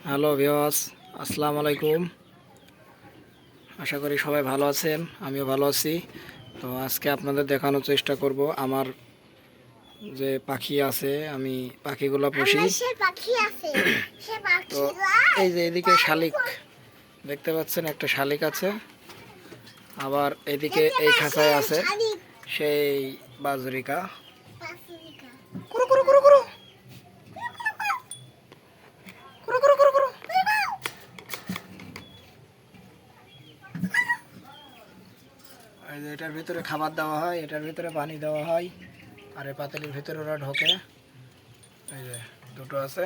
Hello viewers, আসসালামু আলাইকুম। আশা করি সবাই ভালো আছেন, আমিও ভালো আছি। তো আজকে আপনাদের দেখানোর চেষ্টা করব আমার যে পাখি আছে, আমি পাখিগুলো পুষি। তো এই যে এদিকে শালিক দেখতে পাচ্ছেন, একটা শালিক আছে। আবার এদিকে এই খাঁচায় আছে সেই বাজরিকা। এটার ভিতরে খাবার দেওয়া হয়, এটার ভিতরে পানি দেওয়া হয়, আর এই পাতিলের ভিতরে ওরা ঢোকে। এই যে দুটো আছে,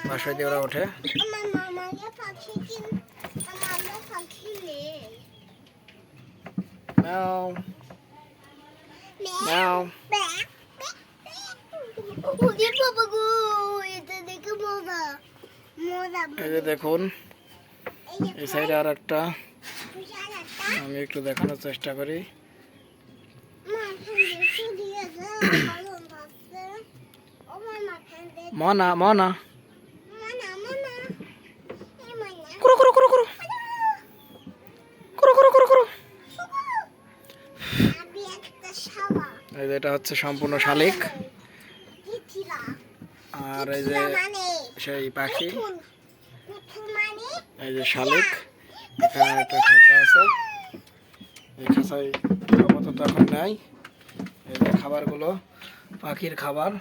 বাসায় দিয়ে ওরা ওঠে। ম্যাও ম্যাও। এই যে দেখুন, এই সাইডে আর একটা, আমি একটু দেখানোর চেষ্টা করি। মনা মনা করো করো করো করো করো করো করো করো। এই যে এটা হচ্ছে সম্পূর্ণ শালিক, আর এই যে সেই পাখি, এই যে শালিক। এখানে একটা খাঁচা আছে, এই খাঁচায় আপাতত এখন নাই। এই যে খাবারগুলো পাখির খাবার।